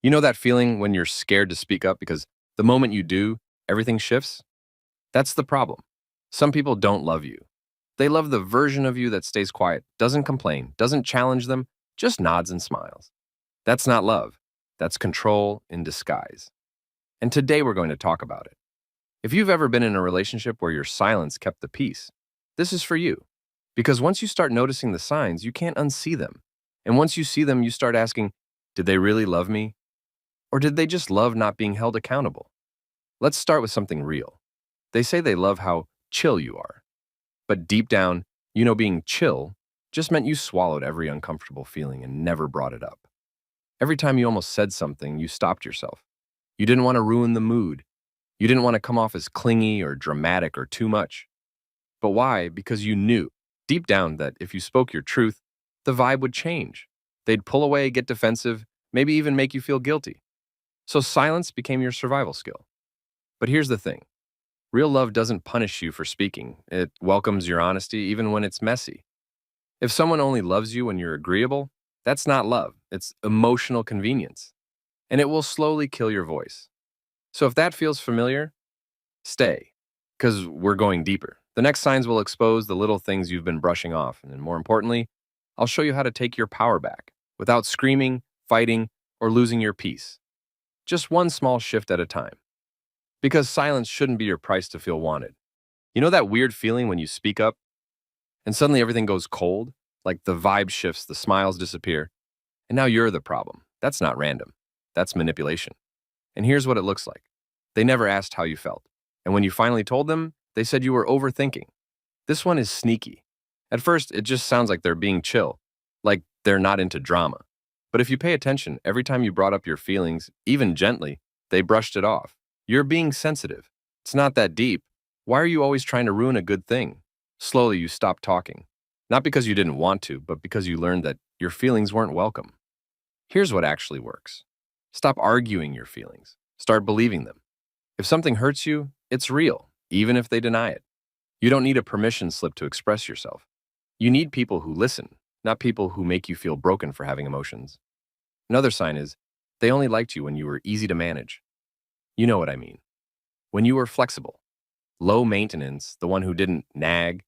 You know that feeling when you're scared to speak up because the moment you do, everything shifts? That's the problem. Some people don't love you. They love the version of you that stays quiet, doesn't complain, doesn't challenge them, just nods and smiles. That's not love. That's control in disguise. And today we're going to talk about it. If you've ever been in a relationship where your silence kept the peace, this is for you. Because once you start noticing the signs, you can't unsee them. And once you see them, you start asking, did they really love me? Or did they just love not being held accountable? Let's start with something real. They say they love how chill you are. But deep down, being chill just meant you swallowed every uncomfortable feeling and never brought it up. Every time you almost said something, you stopped yourself. You didn't want to ruin the mood. You didn't want to come off as clingy or dramatic or too much. But why? Because you knew, deep down, that if you spoke your truth, the vibe would change. They'd pull away, get defensive, maybe even make you feel guilty. So silence became your survival skill. But here's the thing. Real love doesn't punish you for speaking. It welcomes your honesty even when it's messy. If someone only loves you when you're agreeable, that's not love. It's emotional convenience. And it will slowly kill your voice. So if that feels familiar, stay, because we're going deeper. The next signs will expose the little things you've been brushing off. And more importantly, I'll show you how to take your power back without screaming, fighting, or losing your peace. Just one small shift at a time. Because silence shouldn't be your price to feel wanted. You know that weird feeling when you speak up and suddenly everything goes cold? Like the vibe shifts, the smiles disappear, and now you're the problem. That's not random. That's manipulation. And here's what it looks like. They never asked how you felt. And when you finally told them, they said you were overthinking. This one is sneaky. At first, it just sounds like they're being chill, like they're not into drama. But if you pay attention, every time you brought up your feelings, even gently, they brushed it off. You're being sensitive. It's not that deep. Why are you always trying to ruin a good thing? Slowly, you stop talking. Not because you didn't want to, but because you learned that your feelings weren't welcome. Here's what actually works. Stop arguing your feelings. Start believing them. If something hurts you, it's real, even if they deny it. You don't need a permission slip to express yourself. You need people who listen, not people who make you feel broken for having emotions. Another sign is they only liked you when you were easy to manage. You know what I mean. When you were flexible, low maintenance, the one who didn't nag.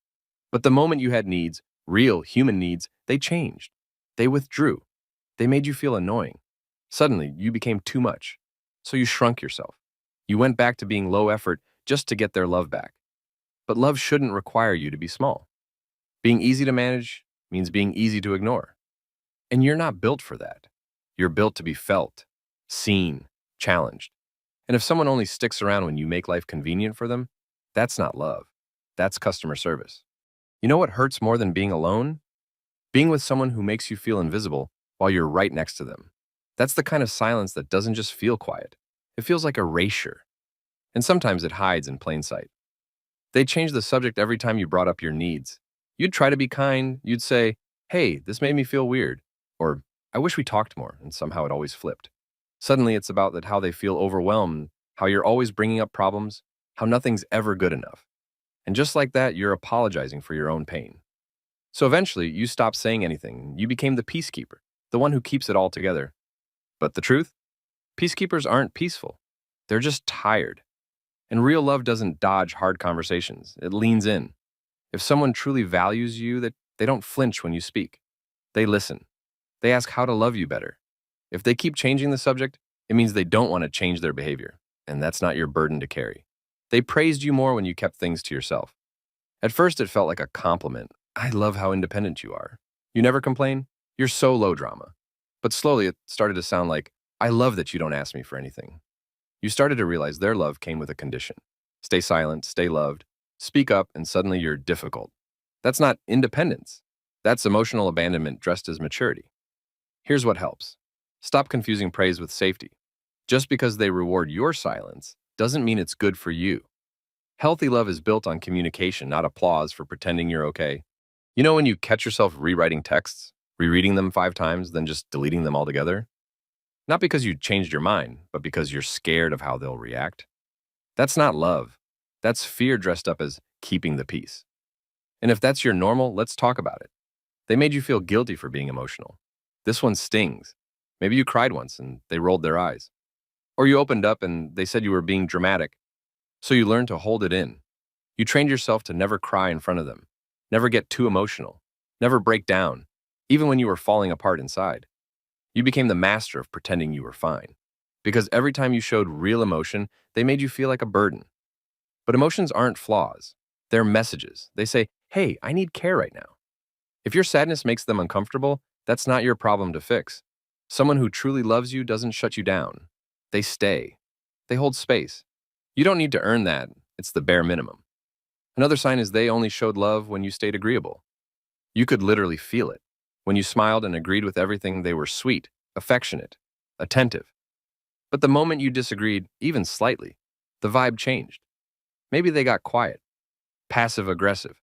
But the moment you had needs, real human needs, they changed. They withdrew. They made you feel annoying. Suddenly, you became too much. So you shrunk yourself. You went back to being low effort just to get their love back. But love shouldn't require you to be small. Being easy to manage means being easy to ignore. And you're not built for that. You're built to be felt, seen, challenged. And if someone only sticks around when you make life convenient for them, that's not love. That's customer service. You know what hurts more than being alone? Being with someone who makes you feel invisible while you're right next to them. That's the kind of silence that doesn't just feel quiet. It feels like erasure. And sometimes it hides in plain sight. They change the subject every time you brought up your needs. You'd try to be kind. You'd say, hey, this made me feel weird. Or, I wish we talked more. And somehow it always flipped. Suddenly it's about that how they feel overwhelmed, how you're always bringing up problems, how nothing's ever good enough. And just like that, you're apologizing for your own pain. So eventually, you stopped saying anything. You became the peacekeeper, the one who keeps it all together. But the truth? Peacekeepers aren't peaceful. They're just tired. And real love doesn't dodge hard conversations. It leans in. If someone truly values you, that they don't flinch when you speak. They listen. They ask how to love you better. If they keep changing the subject, it means they don't want to change their behavior. And that's not your burden to carry. They praised you more when you kept things to yourself. At first, it felt like a compliment. I love how independent you are. You never complain? You're so low drama. But slowly, it started to sound like, I love that you don't ask me for anything. You started to realize their love came with a condition. Stay silent, stay loved, speak up, and suddenly you're difficult. That's not independence. That's emotional abandonment dressed as maturity. Here's what helps. Stop confusing praise with safety. Just because they reward your silence doesn't mean it's good for you. Healthy love is built on communication, not applause for pretending you're okay. You know when you catch yourself rewriting texts, rereading them 5 times, then just deleting them altogether? Not because you changed your mind, but because you're scared of how they'll react. That's not love. That's fear dressed up as keeping the peace. And if that's your normal, let's talk about it. They made you feel guilty for being emotional. This one stings. Maybe you cried once and they rolled their eyes. Or you opened up and they said you were being dramatic. So you learned to hold it in. You trained yourself to never cry in front of them, never get too emotional, never break down, even when you were falling apart inside. You became the master of pretending you were fine. Because every time you showed real emotion, they made you feel like a burden. But emotions aren't flaws. They're messages. They say, hey, I need care right now. If your sadness makes them uncomfortable, that's not your problem to fix. Someone who truly loves you doesn't shut you down. They stay. They hold space. You don't need to earn that. It's the bare minimum. Another sign is they only showed love when you stayed agreeable. You could literally feel it. When you smiled and agreed with everything, they were sweet, affectionate, attentive. But the moment you disagreed, even slightly, the vibe changed. Maybe they got quiet, passive-aggressive.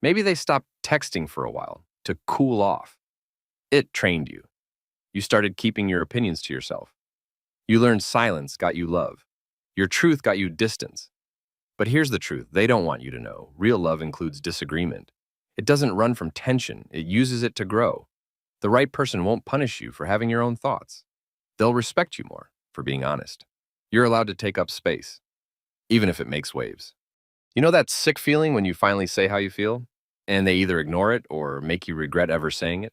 Maybe they stopped texting for a while to cool off. It trained you. You started keeping your opinions to yourself. You learned silence got you love. Your truth got you distance. But here's the truth they don't want you to know. Real love includes disagreement. It doesn't run from tension, it uses it to grow. The right person won't punish you for having your own thoughts. They'll respect you more for being honest. You're allowed to take up space, even if it makes waves. You know that sick feeling when you finally say how you feel, and they either ignore it or make you regret ever saying it?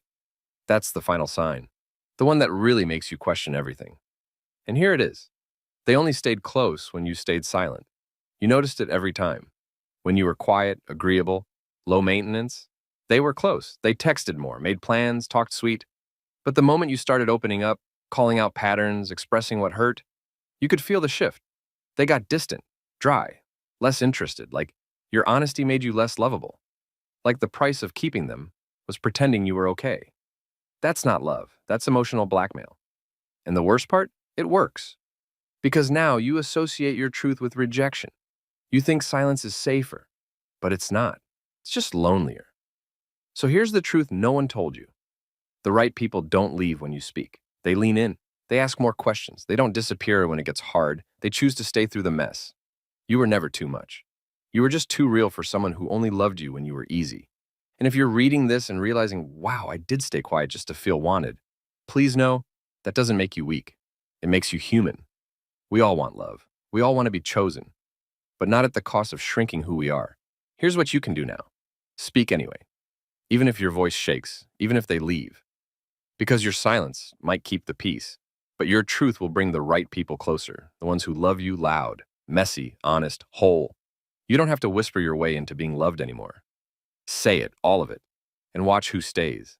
That's the final sign, the one that really makes you question everything. And here it is. They only stayed close when you stayed silent. You noticed it every time. When you were quiet, agreeable, low maintenance, they were close. They texted more, made plans, talked sweet. But the moment you started opening up, calling out patterns, expressing what hurt, you could feel the shift. They got distant, dry, less interested, like your honesty made you less lovable. Like the price of keeping them was pretending you were okay. That's not love. That's emotional blackmail. And the worst part? It works. Because now you associate your truth with rejection. You think silence is safer, but it's not. It's just lonelier. So here's the truth no one told you. The right people don't leave when you speak. They lean in. They ask more questions. They don't disappear when it gets hard. They choose to stay through the mess. You were never too much. You were just too real for someone who only loved you when you were easy. And if you're reading this and realizing, wow, I did stay quiet just to feel wanted, please know that doesn't make you weak. It makes you human. We all want love. We all want to be chosen, but not at the cost of shrinking who we are. Here's what you can do now. Speak anyway, even if your voice shakes, even if they leave. Because your silence might keep the peace, but your truth will bring the right people closer, the ones who love you loud, messy, honest, whole. You don't have to whisper your way into being loved anymore. Say it, all of it, and watch who stays.